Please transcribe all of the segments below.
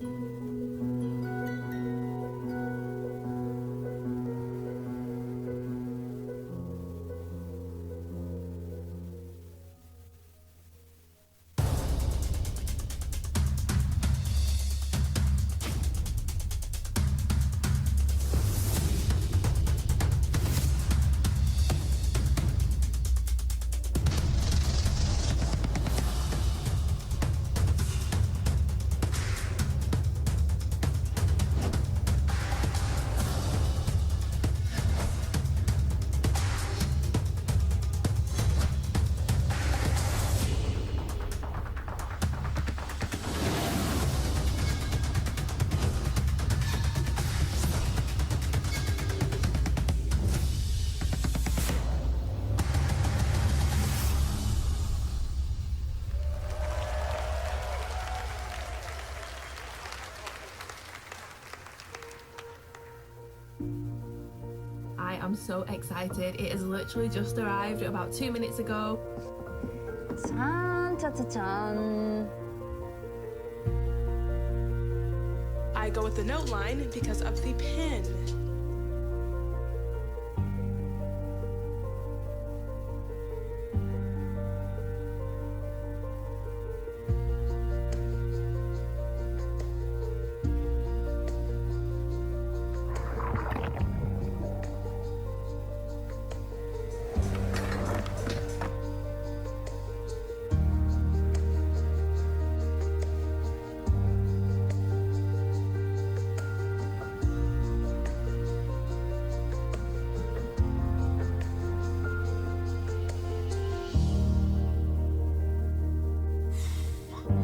I am so excited. It has literally just arrived about 2 minutes ago. 짠. I go with the note line because of the pin.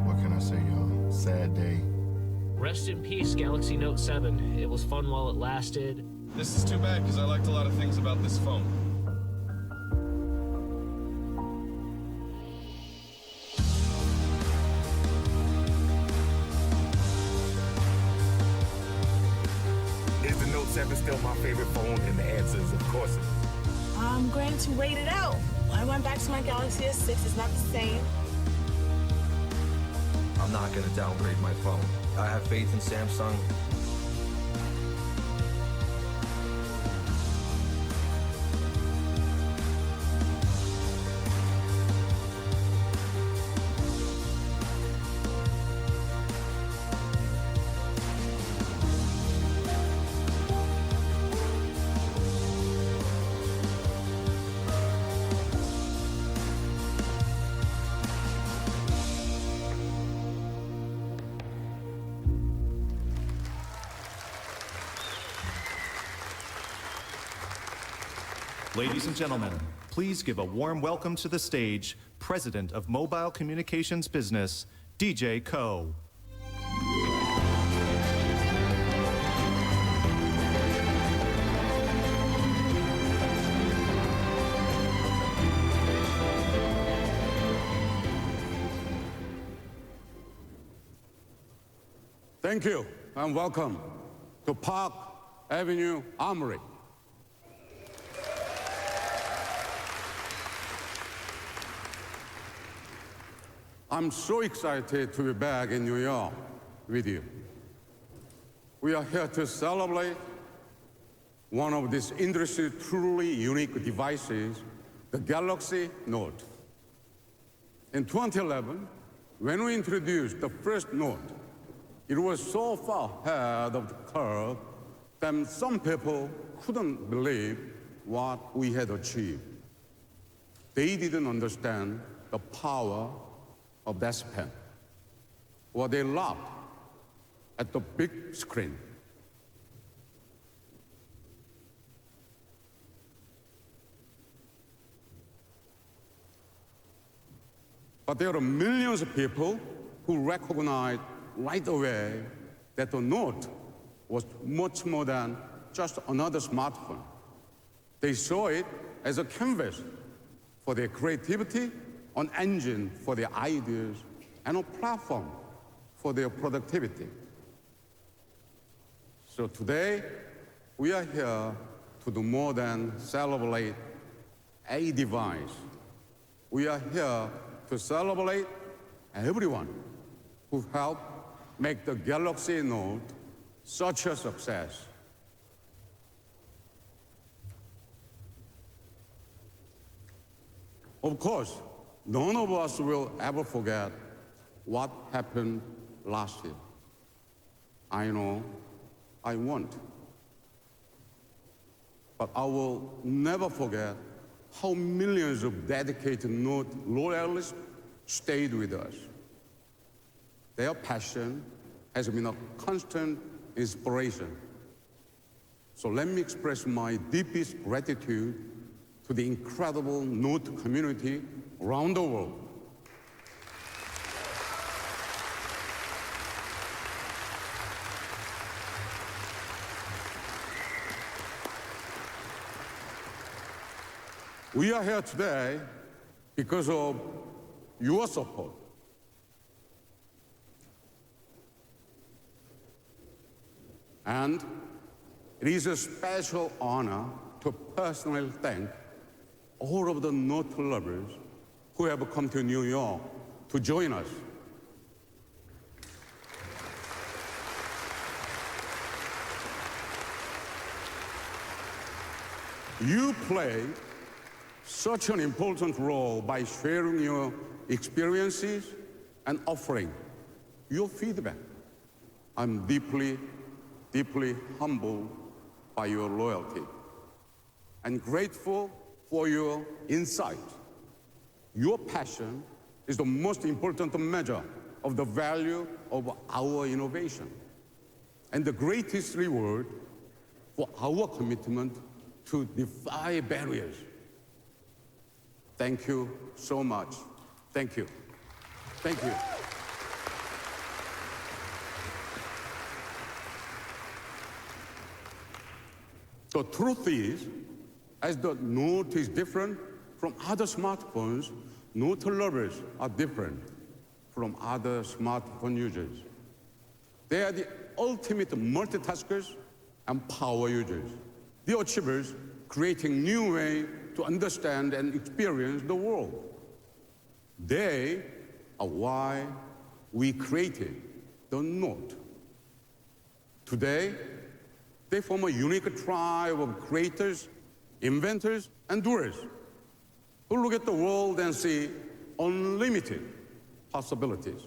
What can I say, y'all? Sad day. Rest in peace, Galaxy Note 7. It was fun while it lasted. This is too bad because I liked a lot of things about this phone. Is the Note 7 still my favorite phone? And the answer is, of course it is. I'm going to wait it out. I went back to my Galaxy S6. It's not the same. I'm not going to downgrade my phone. I have faith in Samsung. Ladies and gentlemen, please give a warm welcome to the stage, President of Mobile Communications Business, DJ Ko. Thank you and welcome to Park Avenue Armory. I'm so excited to be back in New York with you. We are here to celebrate one of this industry's truly unique devices, the Galaxy Note. In 2011, when we introduced the first Note, it was so far ahead of the curve that some people couldn't believe what we had achieved. They didn't understand the power of that pen, or they laughed at the big screen. But there are millions of people who recognized right away that the Note was much more than just another smartphone. They saw it as a canvas for their creativity, an engine for their ideas, and a platform for their productivity. So today, we are here to do more than celebrate a device. We are here to celebrate everyone who helped make the Galaxy Note such a success. Of course, none of us will ever forget what happened last year. I know I won't. But I will never forget how millions of dedicated Note loyalists stayed with us. Their passion has been a constant inspiration. So let me express my deepest gratitude to the incredible Note community around the world. We are here today because of your support. And it is a special honor to personally thank all of the Note lovers who have come to New York to join us. You play such an important role by sharing your experiences and offering your feedback. I'm deeply, deeply humbled by your loyalty and grateful for your insight. Your passion is the most important measure of the value of our innovation and the greatest reward for our commitment to defy barriers. Thank you so much. Thank you. Thank you. The truth is, as the Note is different from other smartphones, Note lovers are different from other smartphone users. They are the ultimate multitaskers and power users, the achievers creating new ways to understand and experience the world. They are why we created the Note. Today, they form a unique tribe of creators, inventors, and doers who look at the world and see unlimited possibilities.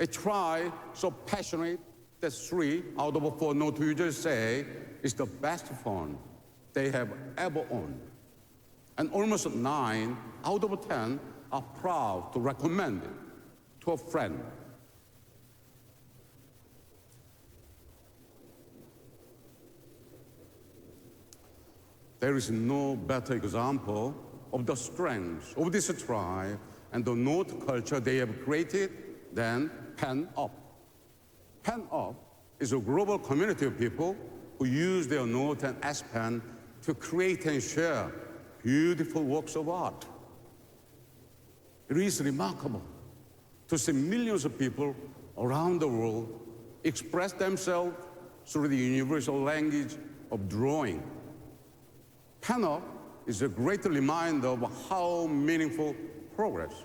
A tribe so passionate that 3 out of 4 Note users say it's the best phone they have ever owned. And almost 9 out of 10 are proud to recommend it to a friend. There is no better example of the strength of this tribe and the Note culture they have created than PenUp. PenUp is a global community of people who use their Note and S Pen to create and share beautiful works of art. It is remarkable to see millions of people around the world express themselves through the universal language of drawing. PenUp is a great reminder of how meaningful progress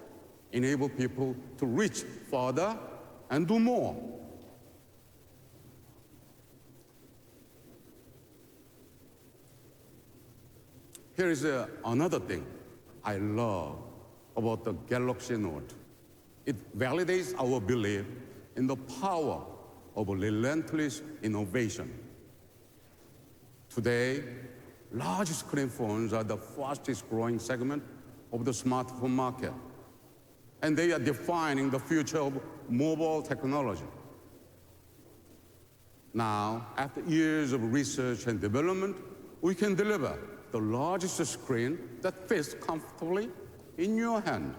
enables people to reach further and do more. Here is another thing I love about the Galaxy Note. It validates our belief in the power of relentless innovation. Today, large screen phones are the fastest growing segment of the smartphone market, and they are defining the future of mobile technology. Now, after years of research and development, we can deliver the largest screen that fits comfortably in your hand.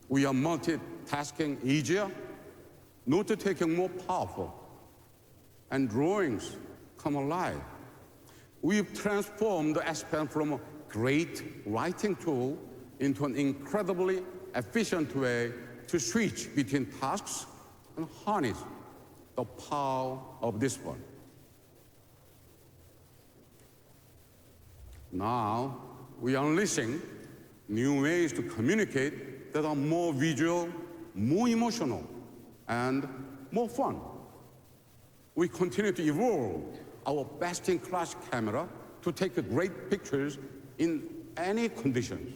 We are multitasking easier, note-taking more powerful, and drawings come alive. We've transformed the S Pen from a great writing tool into an incredibly efficient way to switch between tasks and harness the power of this one. Now, we are unleashing new ways to communicate that are more visual more emotional, and more fun. We continue to evolve our best-in-class camera to take great pictures in any conditions.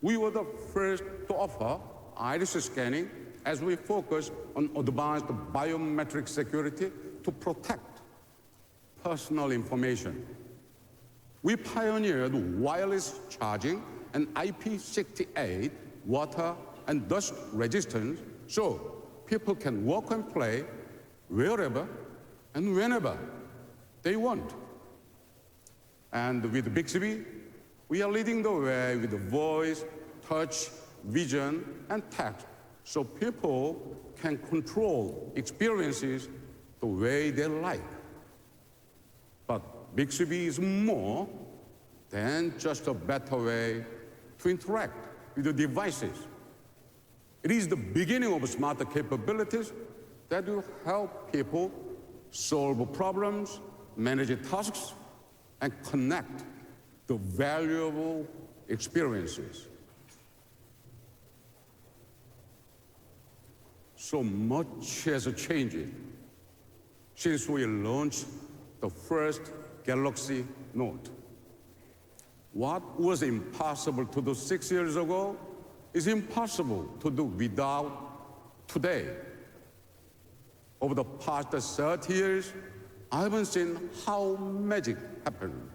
We were the first to offer iris scanning as we focus on advanced biometric security to protect personal information. We pioneered wireless charging and IP68 water and dust resistance so people can walk and play wherever and whenever they want. And with Bixby, we are leading the way with voice, touch, vision, and text so people can control experiences the way they like. But Bixby is more than just a better way to interact with the devices. It is the beginning of smarter capabilities that will help people solve problems, manage tasks, and connect the valuable experiences. So much has changed since we launched the first Galaxy Note. What was impossible to do 6 years ago is impossible to do without today. Over the past 30 years, I haven't seen how magic happened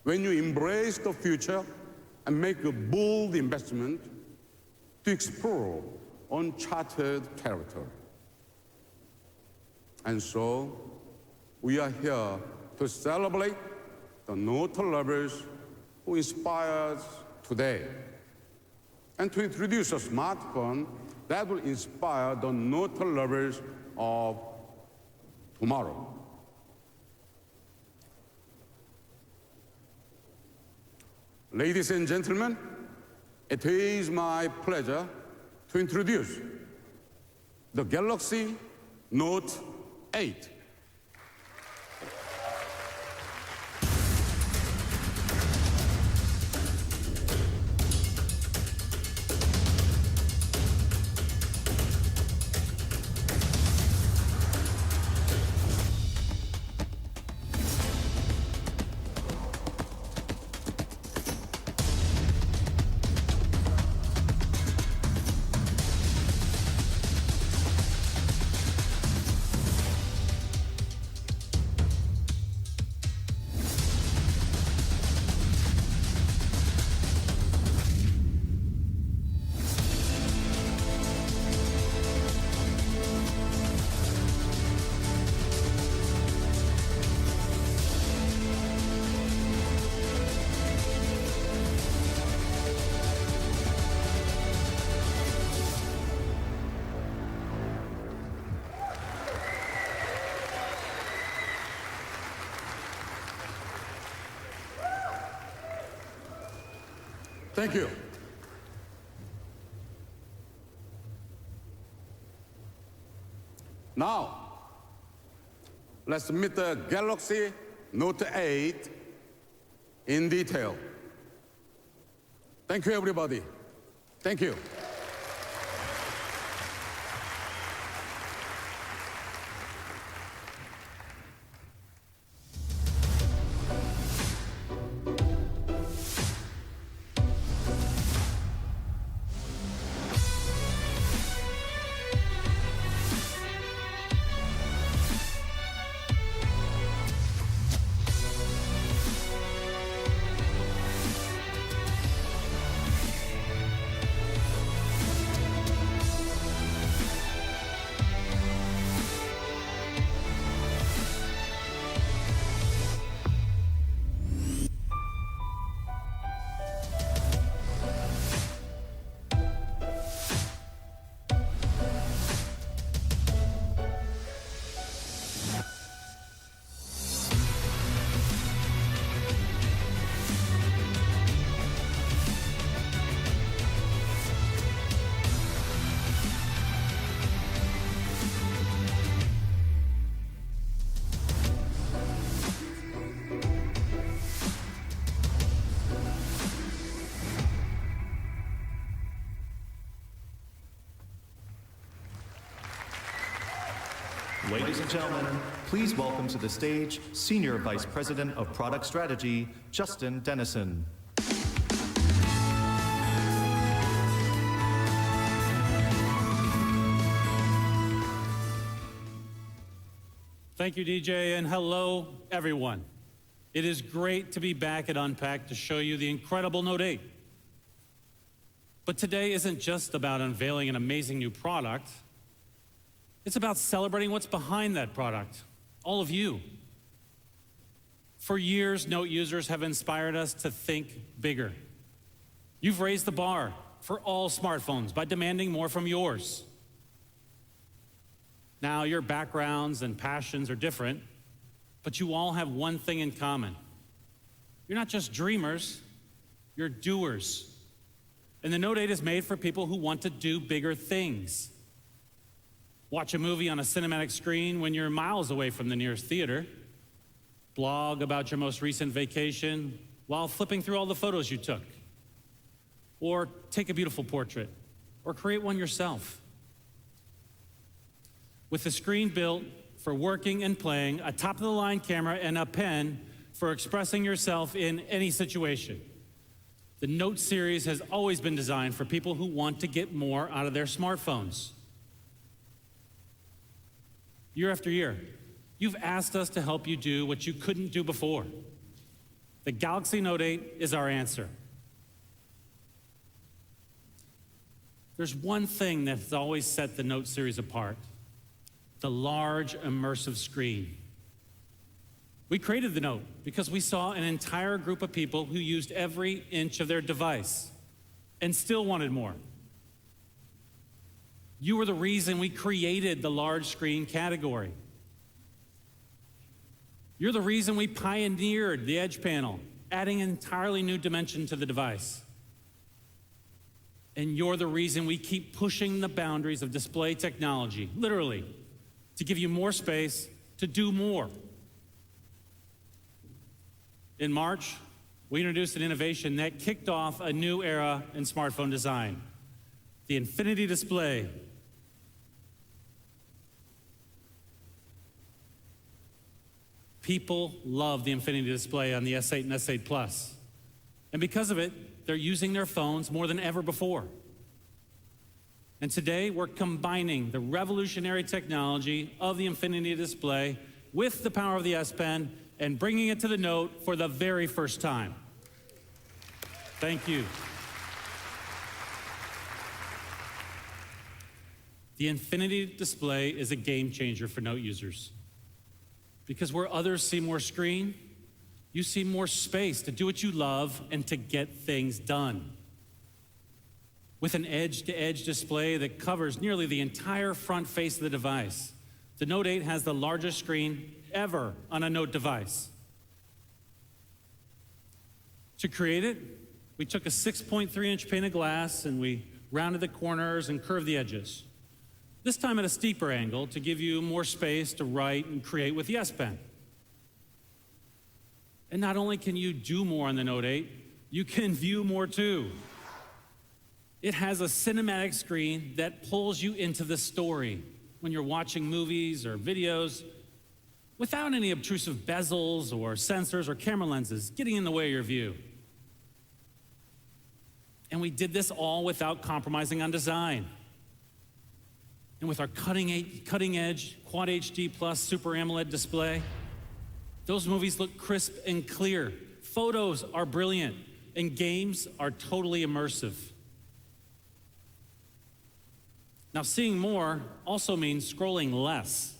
when you embrace the future and make a bold investment to explore uncharted territory. And so, we are here to celebrate the Note lovers who inspire us today, and to introduce a smartphone that will inspire the Note lovers of tomorrow. Ladies and gentlemen, it is my pleasure to introduce the Galaxy Note 8. Thank you. Now, let's meet the Galaxy Note 8 in detail. Thank you, everybody. Thank you. Ladies and gentlemen, please welcome to the stage Senior Vice President of Product Strategy, Justin Dennison. Thank you, DJ, and hello, everyone. It is great to be back at Unpacked to show you the incredible Note 8. But today isn't just about unveiling an amazing new product. It's about celebrating what's behind that product, all of you. For years, Note users have inspired us to think bigger. You've raised the bar for all smartphones by demanding more from yours. Now, your backgrounds and passions are different, but you all have one thing in common. You're not just dreamers, you're doers. And the Note 8 is made for people who want to do bigger things. Watch a movie on a cinematic screen when you're miles away from the nearest theater. Blog about your most recent vacation while flipping through all the photos you took. Or take a beautiful portrait, or create one yourself. With a screen built for working and playing, a top-of-the-line camera, and a pen for expressing yourself in any situation. The Note series has always been designed for people who want to get more out of their smartphones. Year after year, you've asked us to help you do what you couldn't do before. The Galaxy Note 8 is our answer. There's one thing that has always set the Note series apart: the large immersive screen. We created the Note because we saw an entire group of people who used every inch of their device and still wanted more. You were the reason we created the large screen category. You're the reason we pioneered the Edge panel, adding an entirely new dimension to the device. And you're the reason we keep pushing the boundaries of display technology, literally, to give you more space to do more. In March, we introduced an innovation that kicked off a new era in smartphone design: the Infinity Display. People love the Infinity Display on the S8 and S8 Plus. And because of it, they're using their phones more than ever before. And today, we're combining the revolutionary technology of the Infinity Display with the power of the S Pen and bringing it to the Note for the very first time. Thank you. The Infinity Display is a game changer for Note users. Because where others see more screen, you see more space to do what you love and to get things done. With an edge-to-edge display that covers nearly the entire front face of the device, the Note 8 has the largest screen ever on a Note device. To create it, we took a 6.3-inch pane of glass and we rounded the corners and curved the edges. This time at a steeper angle to give you more space to write and create with the S Pen. And not only can you do more on the Note 8, you can view more too. It has a cinematic screen that pulls you into the story when you're watching movies or videos without any obtrusive bezels or sensors or camera lenses getting in the way of your view. And we did this all without compromising on design. And with our cutting-edge Quad HD Plus Super AMOLED display, those movies look crisp and clear. Photos are brilliant, and games are totally immersive. Now, seeing more also means scrolling less.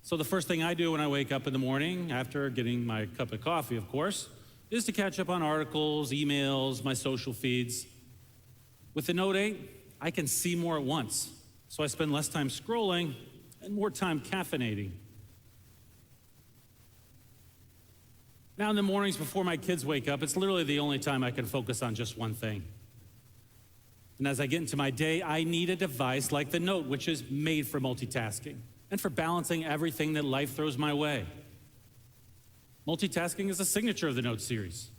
So the first thing I do when I wake up in the morning, after getting my cup of coffee, of course, is to catch up on articles, emails, my social feeds. With the Note 8, I can see more at once, so I spend less time scrolling and more time caffeinating. Now in the mornings before my kids wake up, it's literally the only time I can focus on just one thing. And as I get into my day, I need a device like the Note, which is made for multitasking and for balancing everything that life throws my way. Multitasking is a signature of the Note series.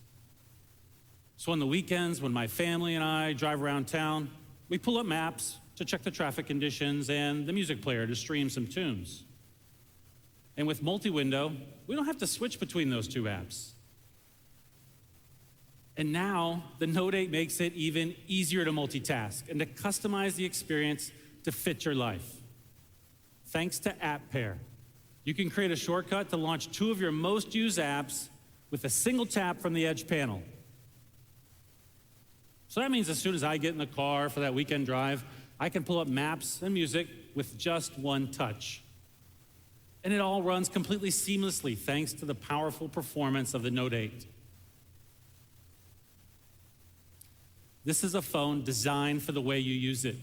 So on the weekends, when my family and I drive around town, we pull up maps to check the traffic conditions and the music player to stream some tunes. And with multi-window, we don't have to switch between those two apps. And now, the Note 8 makes it even easier to multitask and to customize the experience to fit your life. Thanks to App Pair, you can create a shortcut to launch 2 of your most used apps with a single tap from the Edge panel. So that means as soon as I get in the car for that weekend drive, I can pull up maps and music with just one touch. And it all runs completely seamlessly thanks to the powerful performance of the Note 8. This is a phone designed for the way you use it.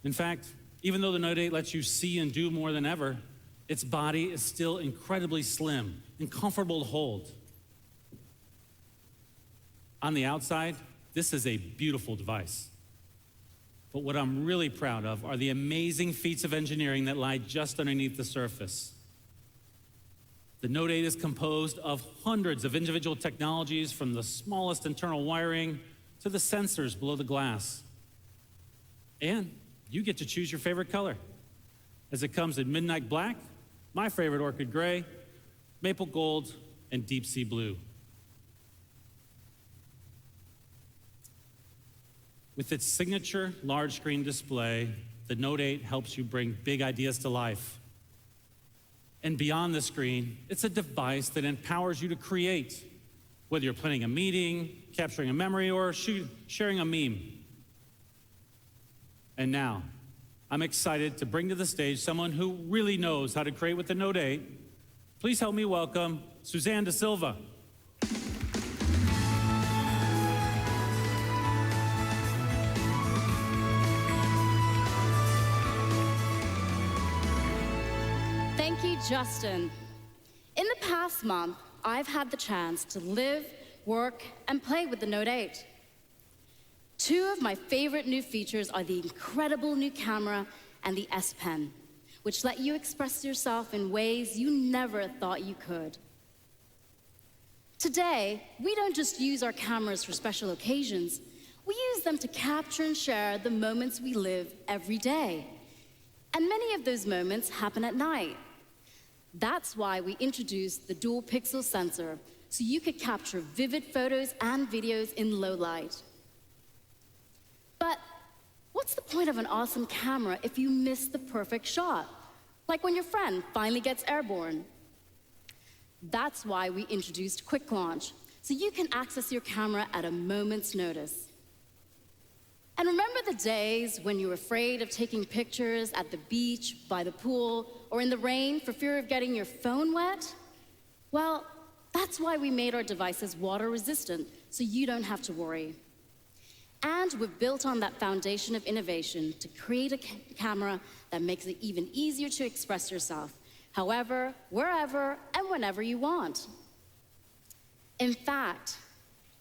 In fact, even though the Note 8 lets you see and do more than ever, its body is still incredibly slim and comfortable to hold. On the outside, this is a beautiful device. But what I'm really proud of are the amazing feats of engineering that lie just underneath the surface. The Note 8 is composed of hundreds of individual technologies, from the smallest internal wiring to the sensors below the glass. And you get to choose your favorite color, as it comes in midnight black, my favorite orchid gray, maple gold, and deep sea blue. With its signature large screen display, the Note 8 helps you bring big ideas to life. And beyond the screen, it's a device that empowers you to create, whether you're planning a meeting, capturing a memory, or sharing a meme. And now, I'm excited to bring to the stage someone who really knows how to create with the Note 8. Please help me welcome Suzanne Da Silva. Thank you, Justin. In the past month, I've had the chance to live, work, and play with the Note 8. 2 of my favorite new features are the incredible new camera and the S Pen, which let you express yourself in ways you never thought you could. Today, we don't just use our cameras for special occasions. We use them to capture and share the moments we live every day. And many of those moments happen at night. That's why we introduced the dual pixel sensor, so you could capture vivid photos and videos in low light. But what's the point of an awesome camera if you miss the perfect shot? Like when your friend finally gets airborne. That's why we introduced Quick Launch, so you can access your camera at a moment's notice. And remember the days when you were afraid of taking pictures at the beach, by the pool, or in the rain for fear of getting your phone wet? Well, that's why we made our devices water resistant, so you don't have to worry. And we've built on that foundation of innovation to create a camera that makes it even easier to express yourself, however, wherever, and whenever you want. In fact,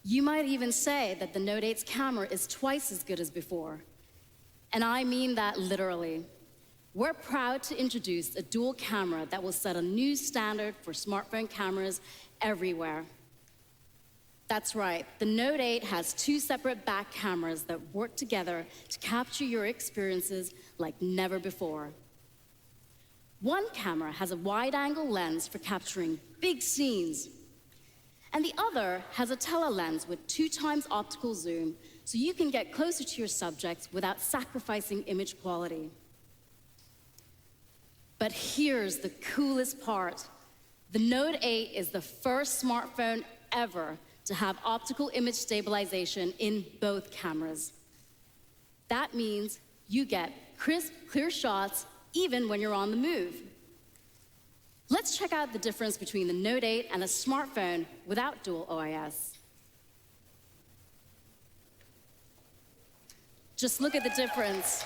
you might even say that the Note 8's camera is twice as good as before. And I mean that literally. We're proud to introduce a dual camera that will set a new standard for smartphone cameras everywhere. That's right, the Note 8 has 2 separate back cameras that work together to capture your experiences like never before. One camera has a wide-angle lens for capturing big scenes, and the other has a telelens with 2 times optical zoom, so you can get closer to your subjects without sacrificing image quality. But here's the coolest part. The Note 8 is the first smartphone ever to have optical image stabilization in both cameras. That means you get crisp, clear shots even when you're on the move. Let's check out the difference between the Note 8 and a smartphone without dual OIS. Just look at the difference.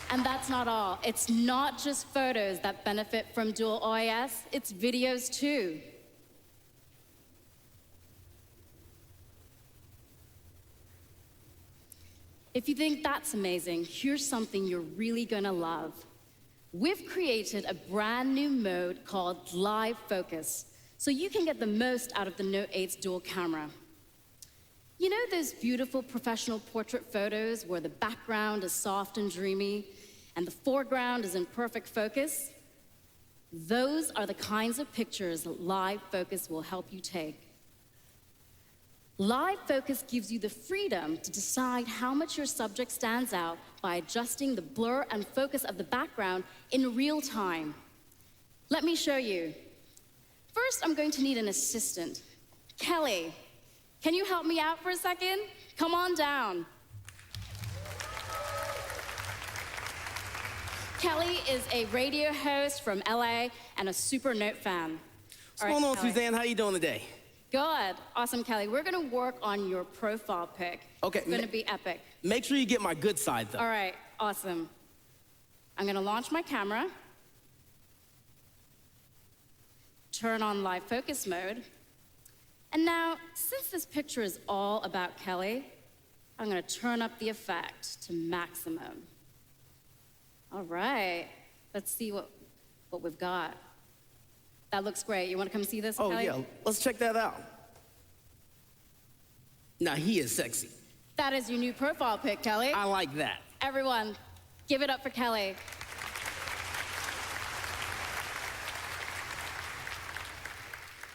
And that's not all. It's not just photos that benefit from dual OIS, it's videos too. If you think that's amazing, here's something you're really gonna love. We've created a brand new mode called Live Focus, so you can get the most out of the Note 8's dual camera. You know those beautiful professional portrait photos where the background is soft and dreamy and the foreground is in perfect focus? Those are the kinds of pictures that Live Focus will help you take. Live Focus gives you the freedom to decide how much your subject stands out by adjusting the blur and focus of the background in real time. Let me show you. First, I'm going to need an assistant. Kelly, can you help me out for a second? Come on down. Kelly is a radio host from LA and a super Note fan. What's going on, Suzanne? How you doing today? Good. Awesome, Kelly. We're going to work on your profile pic. Okay. It's going to be epic. Make sure you get my good side, though. All right. Awesome. I'm going to launch my camera. Turn on live focus mode. And now, since this picture is all about Kelly, I'm going to turn up the effect to maximum. All right. Let's see what we've got. That looks great. You want to come see this, Kelly? Oh, yeah. Let's check that out. Now, he is sexy. That is your new profile pic, Kelly. I like that. Everyone, give it up for Kelly.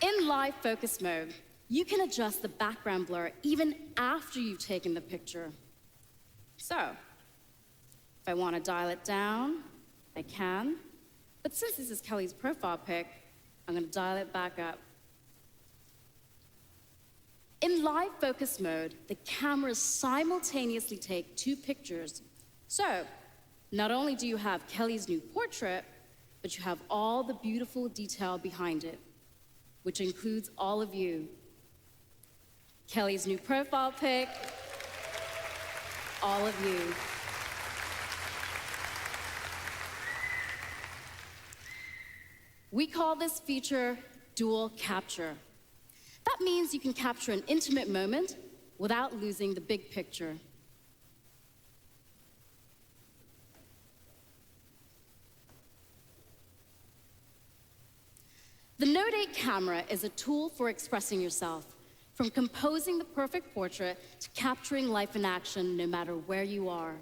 In live focus mode, you can adjust the background blur even after you've taken the picture. So, if I want to dial it down, I can. But since this is Kelly's profile pic, I'm going to dial it back up. In live focus mode, the cameras simultaneously take 2 pictures. So, not only do you have Kelly's new portrait, but you have all the beautiful detail behind it, which includes all of you. Kelly's new profile pic, all of you. We call this feature dual capture. That means you can capture an intimate moment without losing the big picture. The Note 8 camera is a tool for expressing yourself, from composing the perfect portrait to capturing life in action no matter where you are.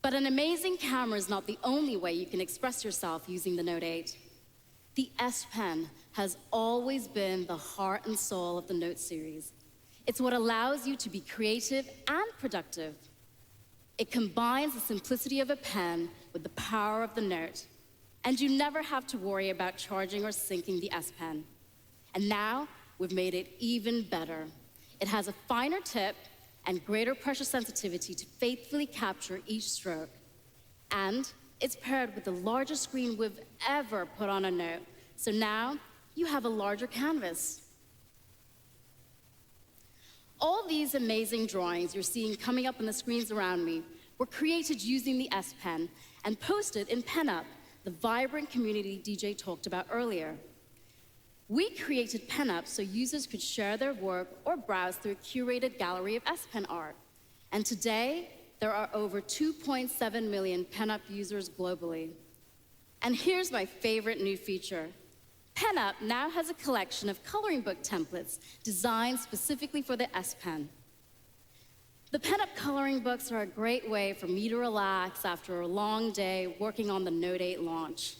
But an amazing camera is not the only way you can express yourself using the Note 8. The S Pen has always been the heart and soul of the Note series. It's what allows you to be creative and productive. It combines the simplicity of a pen with the power of the Note, and you never have to worry about charging or syncing the S Pen. And now, we've made it even better. It has a finer tip and greater pressure sensitivity to faithfully capture each stroke. And it's paired with the largest screen we've ever put on a Note, so now you have a larger canvas. All these amazing drawings you're seeing coming up on the screens around me were created using the S Pen and posted in PenUp, the vibrant community DJ talked about earlier. We created PenUp so users could share their work or browse through a curated gallery of S Pen art. And today, there are over 2.7 million PenUp users globally. And here's my favorite new feature. PenUp now has a collection of coloring book templates designed specifically for the S Pen. The PenUp coloring books are a great way for me to relax after a long day working on the Note 8 launch.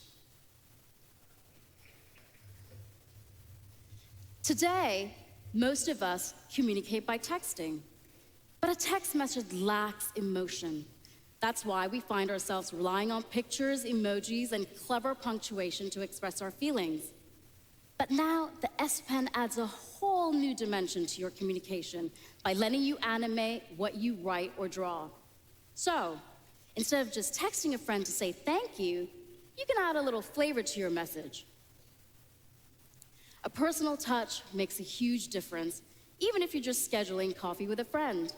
Today, most of us communicate by texting, but a text message lacks emotion. That's why we find ourselves relying on pictures, emojis, and clever punctuation to express our feelings. But now, the S Pen adds a whole new dimension to your communication by letting you animate what you write or draw. So, instead of just texting a friend to say thank you, you can add a little flavor to your message. A personal touch makes a huge difference, even if you're just scheduling coffee with a friend.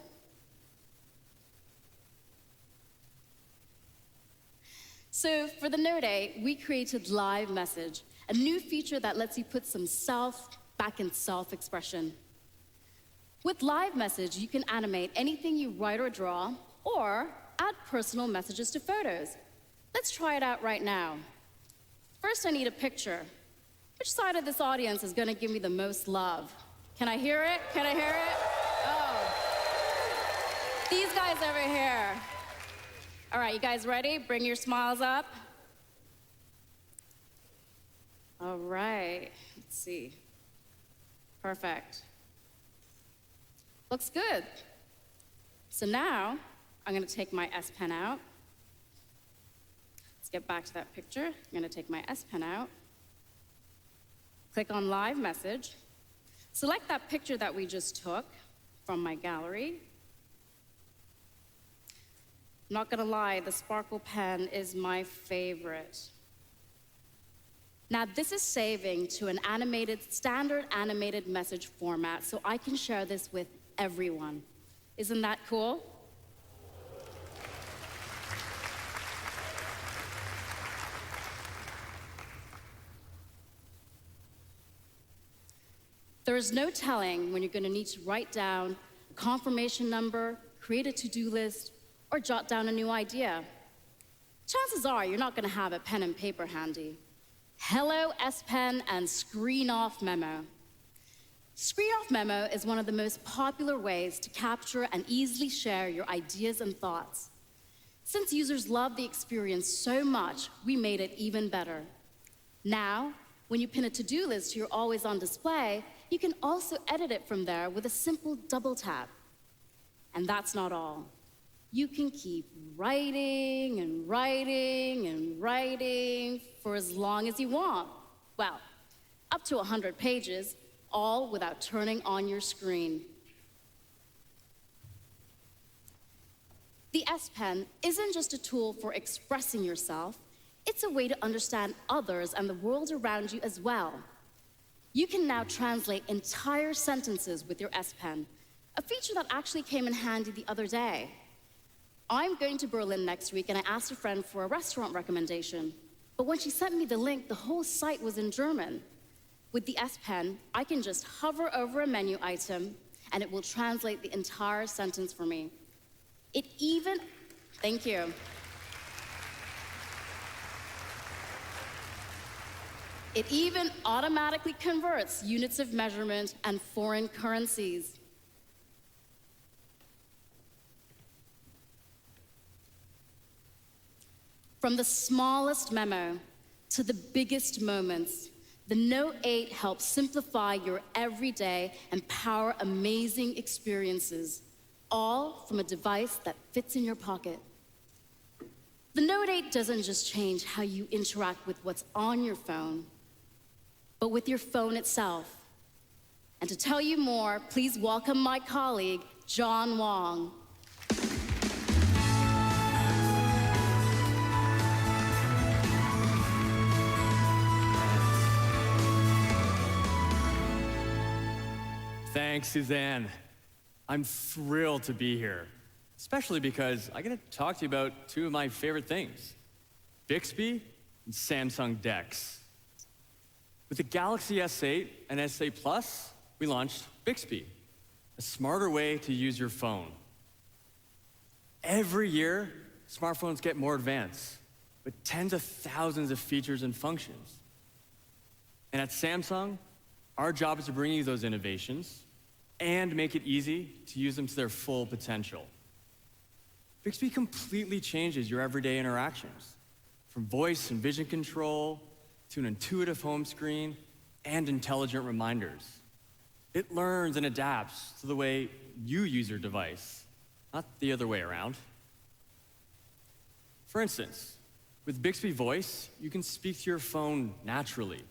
So for the Note 8, we created Live Message, a new feature that lets you put some self back in self-expression. With Live Message, you can animate anything you write or draw, or add personal messages to photos. Let's try it out right now. First, I need a picture. Which side of this audience is going to give me the most love? Can I hear it? Can I hear it? Oh. These guys over here. All right, you guys ready? Bring your smiles up. All right, let's see. Perfect. Looks good. So now, I'm gonna take my S Pen out. Let's get back to that picture. I'm gonna take my S Pen out. Click on Live Message. Select that picture that we just took from my gallery. I'm not gonna lie, the Sparkle pen is my favorite. Now this is saving to an standard animated message format, so I can share this with everyone. Isn't that cool? There is no telling when you're gonna need to write down a confirmation number, create a to-do list, or jot down a new idea. Chances are you're not gonna have a pen and paper handy. Hello S Pen and Screen Off Memo. Screen Off Memo is one of the most popular ways to capture and easily share your ideas and thoughts. Since users love the experience so much, we made it even better. Now, when you pin a to-do list to your always-on display, you can also edit it from there with a simple double tap. And that's not all. You can keep writing and writing and writing for as long as you want. Well, up to 100 pages, all without turning on your screen. The S Pen isn't just a tool for expressing yourself, it's a way to understand others and the world around you as well. You can now translate entire sentences with your S Pen, a feature that actually came in handy the other day. I'm going to Berlin next week, and I asked a friend for a restaurant recommendation. But when she sent me the link, the whole site was in German. With the S Pen, I can just hover over a menu item, and it will translate the entire sentence for me. Thank you. It even automatically converts units of measurement and foreign currencies. From the smallest memo to the biggest moments, the Note 8 helps simplify your everyday and power amazing experiences, all from a device that fits in your pocket. The Note 8 doesn't just change how you interact with what's on your phone, but with your phone itself. And to tell you more, please welcome my colleague, John Wong. Thanks, Suzanne. I'm thrilled to be here, especially because I get to talk to you about two of my favorite things, Bixby and Samsung DeX. With the Galaxy S8 and S8 Plus, we launched Bixby, a smarter way to use your phone. Every year, smartphones get more advanced, with tens of thousands of features and functions. And at Samsung, our job is to bring you those innovations and make it easy to use them to their full potential. Bixby completely changes your everyday interactions, from voice and vision control to an intuitive home screen and intelligent reminders. It learns and adapts to the way you use your device, not the other way around. For instance, with Bixby Voice, you can speak to your phone naturally,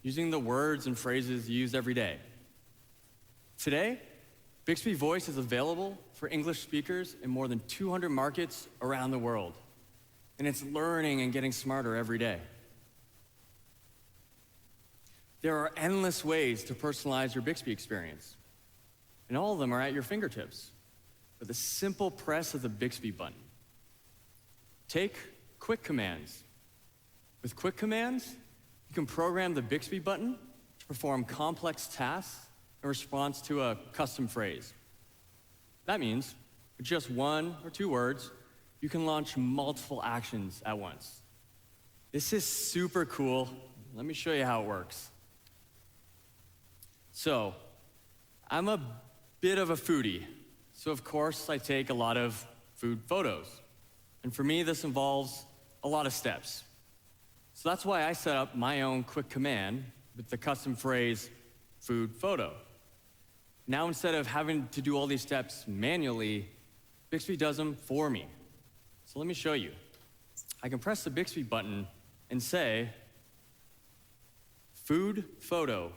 using the words and phrases you use every day. Today, Bixby Voice is available for English speakers in more than 200 markets around the world, and it's learning and getting smarter every day. There are endless ways to personalize your Bixby experience, and all of them are at your fingertips with a simple press of the Bixby button. Take Quick Commands. With Quick Commands, you can program the Bixby button to perform complex tasks in response to a custom phrase. That means, with just 1 or 2 words, you can launch multiple actions at once. This is super cool. Let me show you how it works. So, I'm a bit of a foodie, so of course I take a lot of food photos. And for me, this involves a lot of steps. So that's why I set up my own quick command with the custom phrase, food photo. Now instead of having to do all these steps manually, Bixby does them for me. So let me show you. I can press the Bixby button and say, food photo.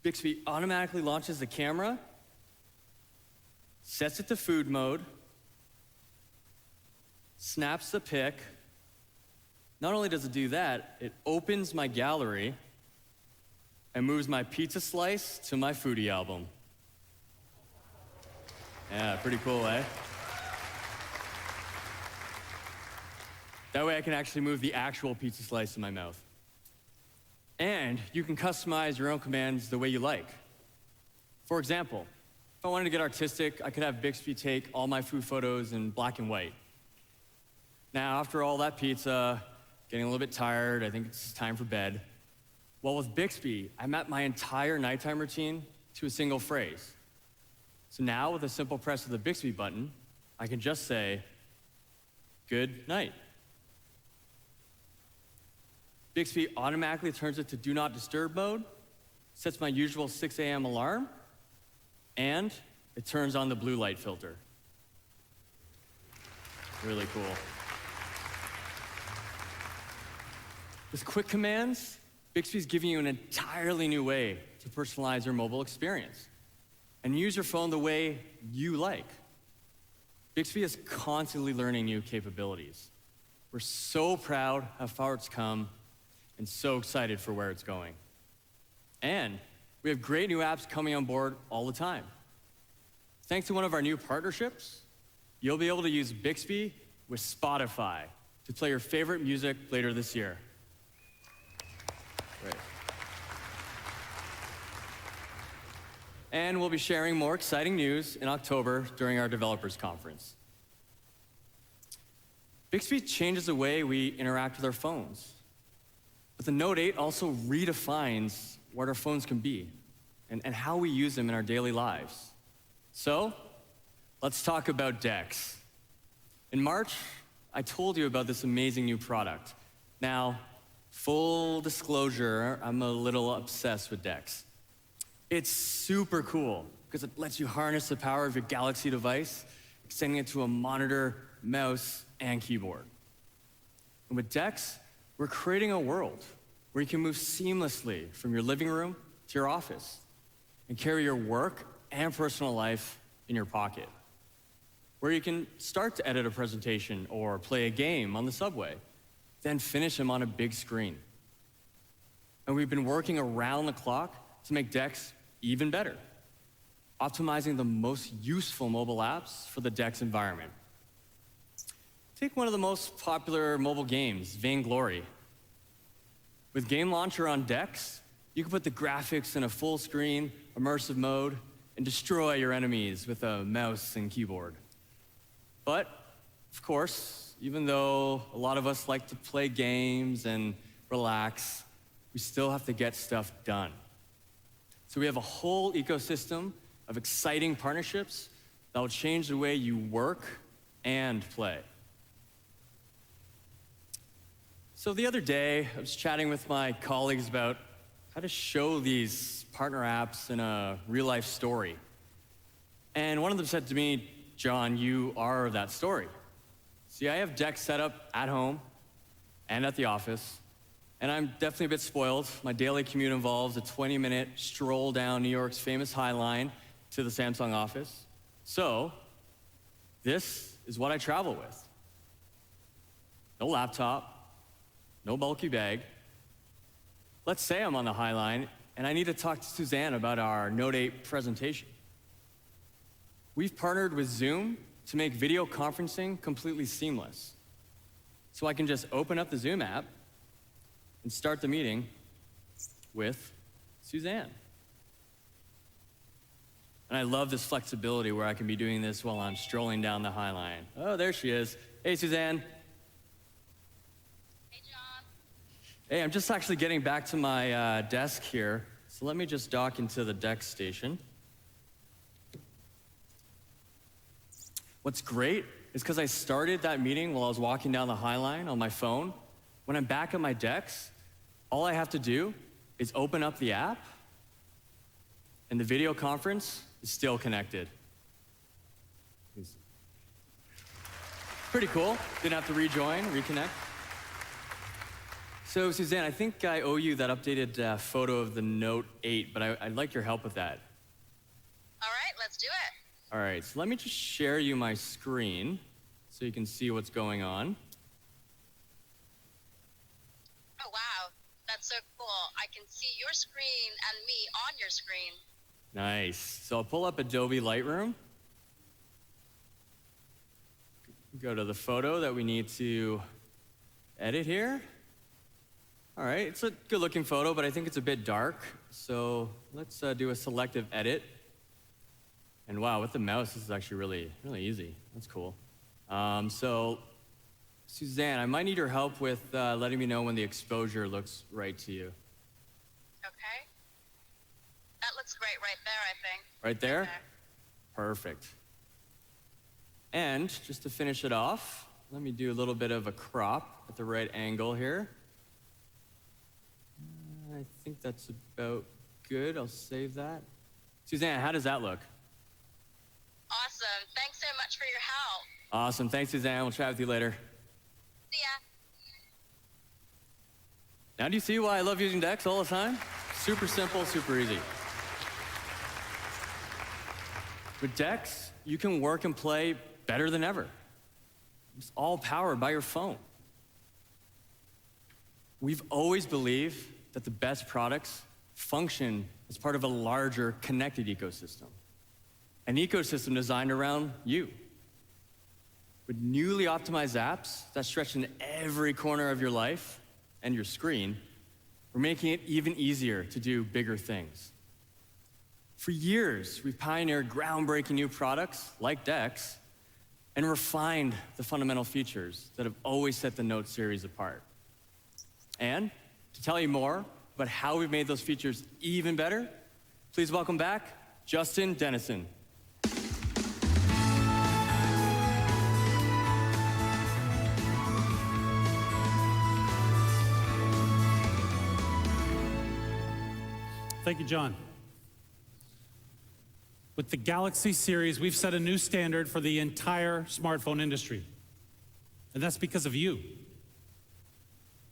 Bixby automatically launches the camera, sets it to food mode, snaps the pic. Not only does it do that, it opens my gallery and moves my pizza slice to my foodie album. Yeah, pretty cool, eh? That way I can actually move the actual pizza slice in my mouth. And you can customize your own commands the way you like. For example, if I wanted to get artistic, I could have Bixby take all my food photos in black and white. Now, after all that pizza, getting a little bit tired, I think it's time for bed. Well, with Bixby, I mapped my entire nighttime routine to a single phrase. So now, with a simple press of the Bixby button, I can just say, good night. Bixby automatically turns it to do not disturb mode, sets my usual 6 a.m. alarm, and it turns on the blue light filter. Really cool. With quick commands, Bixby's giving you an entirely new way to personalize your mobile experience and use your phone the way you like. Bixby is constantly learning new capabilities. We're so proud how far it's come and so excited for where it's going. And we have great new apps coming on board all the time. Thanks to one of our new partnerships, you'll be able to use Bixby with Spotify to play your favorite music later this year. Great. And we'll be sharing more exciting news in October during our developers conference. Bixby changes the way we interact with our phones. But the Note 8 also redefines what our phones can be and how we use them in our daily lives. So, let's talk about DeX. In March, I told you about this amazing new product. Now, full disclosure, I'm a little obsessed with DeX. It's super cool because it lets you harness the power of your Galaxy device, extending it to a monitor, mouse, and keyboard. And with DeX, we're creating a world where you can move seamlessly from your living room to your office and carry your work and personal life in your pocket. Where you can start to edit a presentation or play a game on the subway, then finish them on a big screen. And we've been working around the clock to make DeX even better, optimizing the most useful mobile apps for the DeX environment. Take one of the most popular mobile games, Vainglory. With Game Launcher on DeX, you can put the graphics in a full screen, immersive mode, and destroy your enemies with a mouse and keyboard. But, of course, even though a lot of us like to play games and relax, we still have to get stuff done. So we have a whole ecosystem of exciting partnerships that will change the way you work and play. So the other day, I was chatting with my colleagues about how to show these partner apps in a real-life story. And one of them said to me, John, you are that story. See, I have DeX set up at home and at the office, and I'm definitely a bit spoiled. My daily commute involves a 20-minute stroll down New York's famous High Line to the Samsung office. So, this is what I travel with. No laptop, no bulky bag. Let's say I'm on the High Line and I need to talk to Suzanne about our Note 8 presentation. We've partnered with Zoom to make video conferencing completely seamless. So I can just open up the Zoom app and start the meeting with Suzanne. And I love this flexibility where I can be doing this while I'm strolling down the High Line. Oh, there she is. Hey, Suzanne. Hey, I'm just actually getting back to my desk here. So let me just dock into the DeX station. What's great is because I started that meeting while I was walking down the High Line on my phone. When I'm back at my DeX, all I have to do is open up the app, and the video conference is still connected. Pretty cool. Didn't have to rejoin, reconnect. So, Suzanne, I think I owe you that updated photo of the Note 8, but I'd like your help with that. All right, let's do it. All right, so let me just share you my screen so you can see what's going on. Oh, wow. That's so cool. I can see your screen and me on your screen. Nice. So I'll pull up Adobe Lightroom. Go to the photo that we need to edit here. All right, it's a good-looking photo, but I think it's a bit dark. So let's do a selective edit. And wow, with the mouse, this is actually really easy. That's cool. So, Suzanne, I might need your help with letting me know when the exposure looks right to you. Okay. That looks great right there, I think. Right there? Perfect. And just to finish it off, let me do a little bit of a crop at the right angle here. I think that's about good. I'll save that. Suzanne, how does that look? Awesome. Thanks so much for your help. Awesome. Thanks, Suzanne. We'll chat with you later. See ya. Now do you see why I love using DeX all the time? Super simple, super easy. With DeX, you can work and play better than ever. It's all powered by your phone. We've always believed that the best products function as part of a larger connected ecosystem. An ecosystem designed around you. With newly optimized apps that stretch into every corner of your life and your screen, we're making it even easier to do bigger things. For years, we've pioneered groundbreaking new products like DeX and refined the fundamental features that have always set the Note series apart. And to tell you more about how we've made those features even better, please welcome back Justin Dennison. Thank you, John. With the Galaxy series, we've set a new standard for the entire smartphone industry. And that's because of you.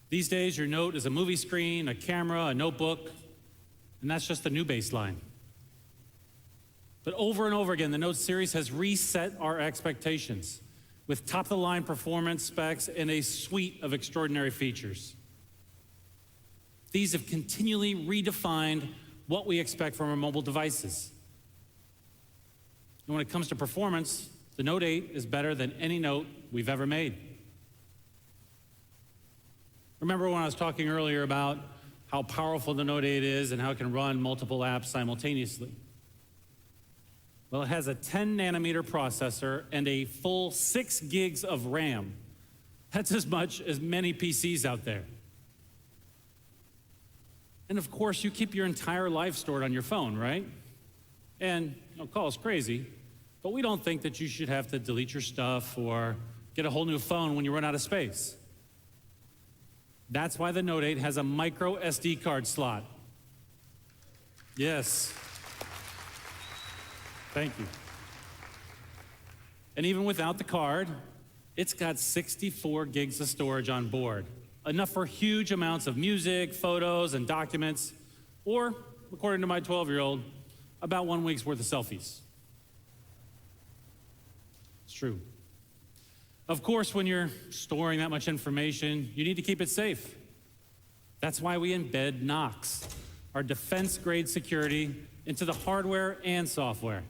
These days, your Note is a movie screen, a camera, a notebook, and that's just the new baseline. But over and over again, the Note series has reset our expectations with top-of-the-line performance specs and a suite of extraordinary features. These have continually redefined what we expect from our mobile devices. And when it comes to performance, the Note 8 is better than any Note we've ever made. Remember when I was talking earlier about how powerful the Note 8 is and how it can run multiple apps simultaneously? Well, it has a 10-nanometer processor and a full 6 gigs of RAM. That's as much as many PCs out there. And of course, you keep your entire life stored on your phone, right? And call us crazy, but we don't think that you should have to delete your stuff or get a whole new phone when you run out of space. That's why the Note 8 has a micro SD card slot. Yes. Thank you. And even without the card, it's got 64 gigs of storage on board. Enough for huge amounts of music, photos, and documents, or, according to my 12-year-old, about 1 week's worth of selfies. It's true. Of course, when you're storing that much information, you need to keep it safe. That's why we embed Knox, our defense-grade security, into the hardware and software.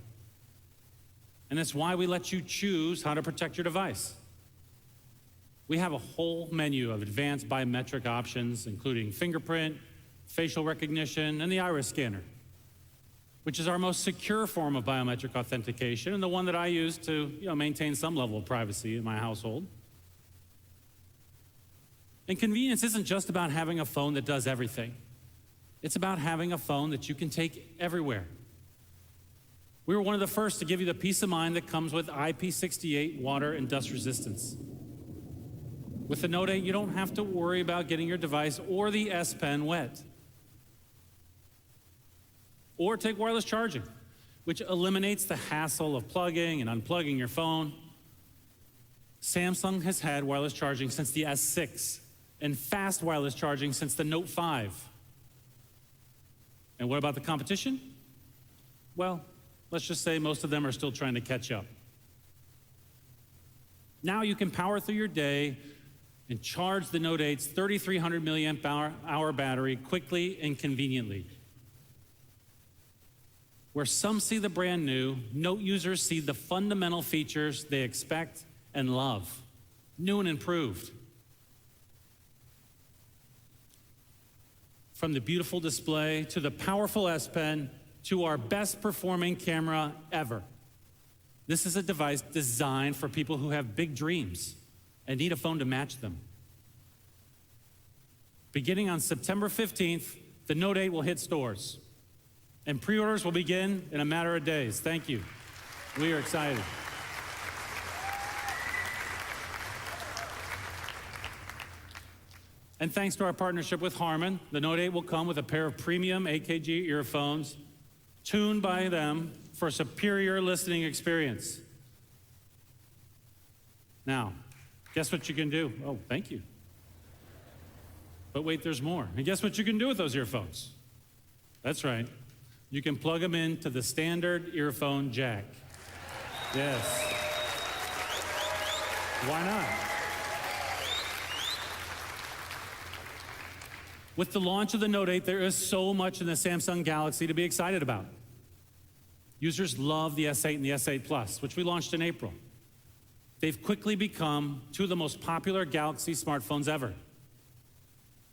And that's why we let you choose how to protect your device. We have a whole menu of advanced biometric options, including fingerprint, facial recognition, and the iris scanner, which is our most secure form of biometric authentication and the one that I use to maintain some level of privacy in my household. And convenience isn't just about having a phone that does everything. It's about having a phone that you can take everywhere. We were one of the first to give you the peace of mind that comes with IP68 water and dust resistance. With the Note 8, you don't have to worry about getting your device or the S Pen wet. Or take wireless charging, which eliminates the hassle of plugging and unplugging your phone. Samsung has had wireless charging since the S6 and fast wireless charging since the Note 5. And what about the competition? Well, let's just say most of them are still trying to catch up. Now you can power through your day and charge the Note 8's 3,300 milliamp hour battery quickly and conveniently. Where some see the brand new, Note users see the fundamental features they expect and love, new and improved. From the beautiful display to the powerful S Pen to our best performing camera ever. This is a device designed for people who have big dreams and need a phone to match them. Beginning on September 15th, the Note 8 will hit stores, and pre-orders will begin in a matter of days. Thank you. We are excited. And thanks to our partnership with Harman, the Note 8 will come with a pair of premium AKG earphones tuned by them for a superior listening experience. Now, guess what you can do? Oh, thank you. But wait, there's more. And guess what you can do with those earphones? That's right. You can plug them into the standard earphone jack. Yes. Why not? With the launch of the Note 8, there is so much in the Samsung Galaxy to be excited about. Users love the S8 and the S8 Plus, which we launched in April. They've quickly become two of the most popular Galaxy smartphones ever.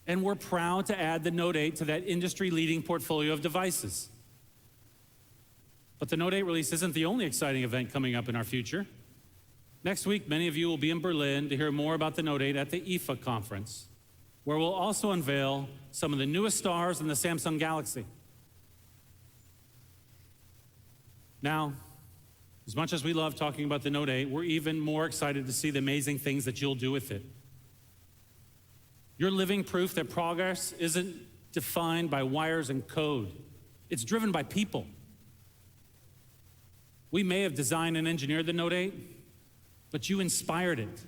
And we're proud to add the Note 8 to that industry-leading portfolio of devices. But the Note 8 release isn't the only exciting event coming up in our future. Next week, many of you will be in Berlin to hear more about the Note 8 at the IFA conference, where we'll also unveil some of the newest stars in the Samsung Galaxy. Now, as much as we love talking about the Note 8, we're even more excited to see the amazing things that you'll do with it. You're living proof that progress isn't defined by wires and code. It's driven by people. We may have designed and engineered the Note 8, but you inspired it.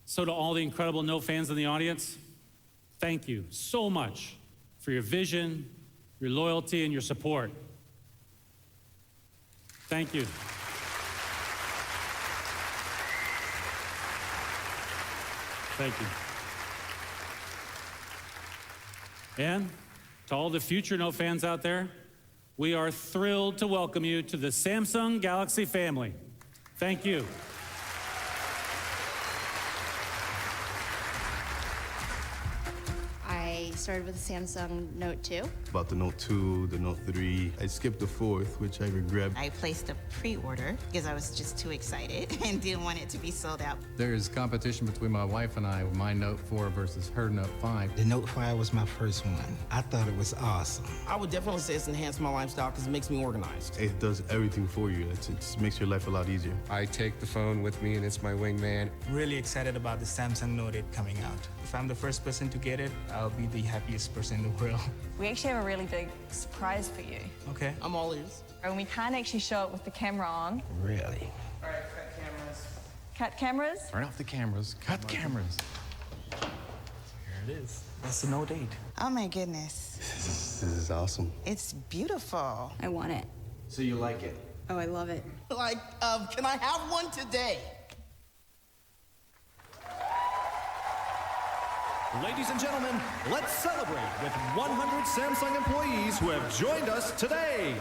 So to all the incredible Note fans in the audience, thank you so much for your vision, your loyalty, and your support. Thank you. Thank you. And to all the future Note fans out there, we are thrilled to welcome you to the Samsung Galaxy family. Thank you. I started with the Samsung Note 2. About the Note 2, the Note 3. I skipped the 4th, which I regret. I placed a pre-order because I was just too excited and didn't want it to be sold out. There's competition between my wife and I, my Note 4 versus her Note 5. The Note 5 was my first one. I thought it was awesome. I would definitely say it's enhanced my lifestyle because it makes me organized. It does everything for you. It just makes your life a lot easier. I take the phone with me and it's my wingman. Really excited about the Samsung Note 8 coming out. If I'm the first person to get it, I'll be the happiest person in the world. We actually have a really big surprise for you. Okay. I'm all ears. And we can't actually show it with the camera on. Really? All right, cut cameras. Cut cameras? Turn off the cameras. Cut cameras. Here it is. That's the Note 8. Oh my goodness. This is awesome. It's beautiful. I want it. So you like it? Oh, I love it. Like, can I have one today? Ladies and gentlemen, let's celebrate with 100 Samsung employees who have joined us today.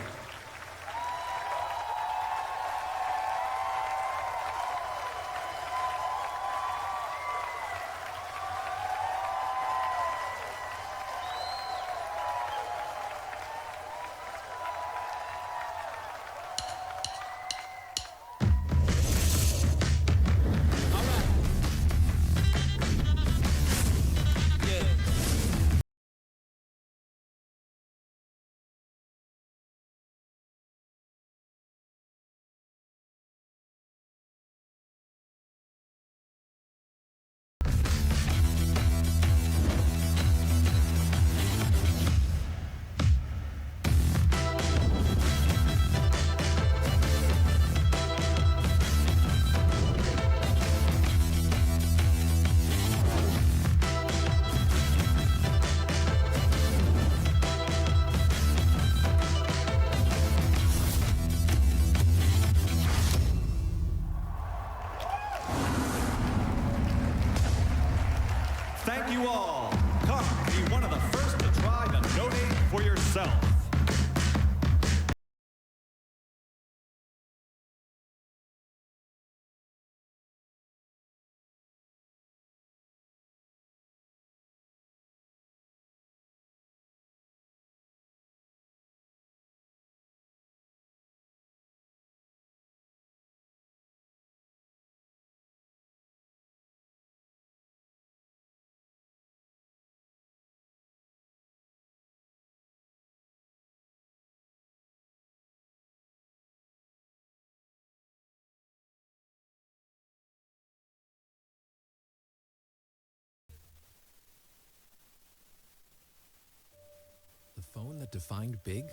phone that defined big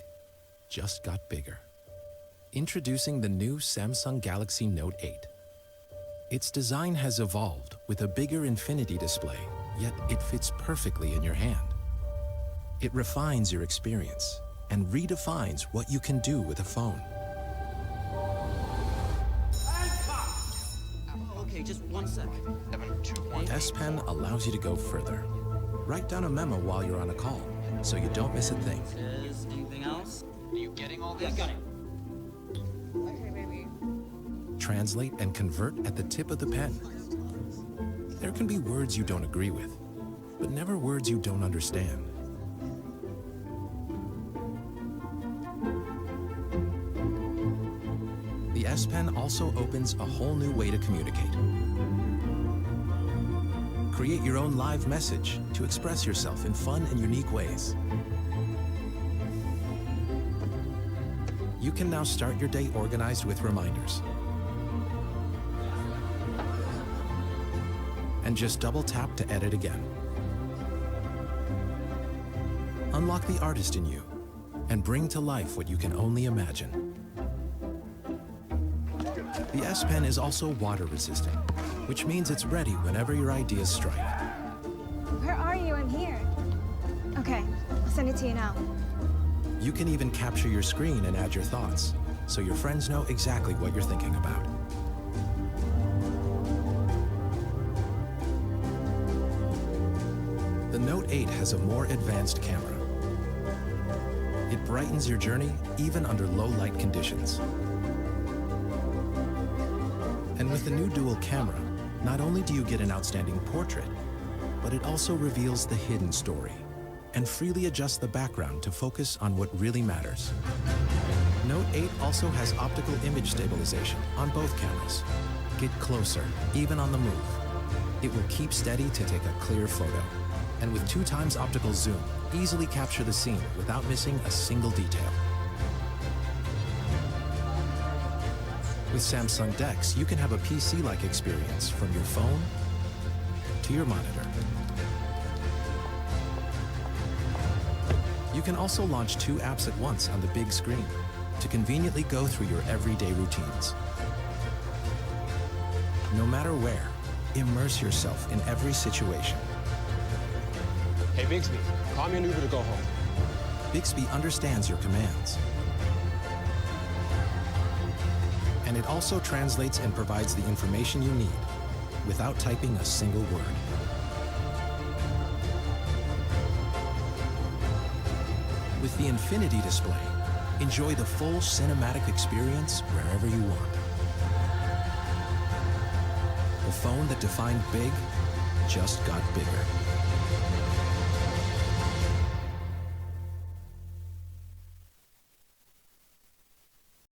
just got bigger. Introducing the new Samsung Galaxy Note 8. Its design has evolved with a bigger infinity display, yet it fits perfectly in your hand. It refines your experience and redefines what you can do with a phone. Okay, just 1 sec. S Pen allows you to go further. Write down a memo while you're on a call, so you don't miss a thing. Is anything else? Are you getting all this? Yeah, got it. Okay, baby. Translate and convert at the tip of the pen. There can be words you don't agree with, but never words you don't understand. The S Pen also opens a whole new way to communicate. Create your own live message to express yourself in fun and unique ways. You can now start your day organized with reminders. And just double tap to edit again. Unlock the artist in you and bring to life what you can only imagine. The S Pen is also water resistant, which means it's ready whenever your ideas strike. Where are you? I'm here. Okay, I'll send it to you now. You can even capture your screen and add your thoughts, so your friends know exactly what you're thinking about. The Note 8 has a more advanced camera. It brightens your journey even under low light conditions. And with the new dual camera, not only do you get an outstanding portrait, but it also reveals the hidden story and freely adjusts the background to focus on what really matters. Note 8 also has optical image stabilization on both cameras. Get closer, even on the move. It will keep steady to take a clear photo. And with 2x optical zoom, easily capture the scene without missing a single detail. With Samsung DeX, you can have a PC-like experience from your phone to your monitor. You can also launch 2 apps at once on the big screen to conveniently go through your everyday routines. No matter where, immerse yourself in every situation. Hey, Bixby, call me an Uber to go home. Bixby understands your commands. And it also translates and provides the information you need without typing a single word. With the Infinity display, enjoy the full cinematic experience wherever you want. The phone that defined big just got bigger.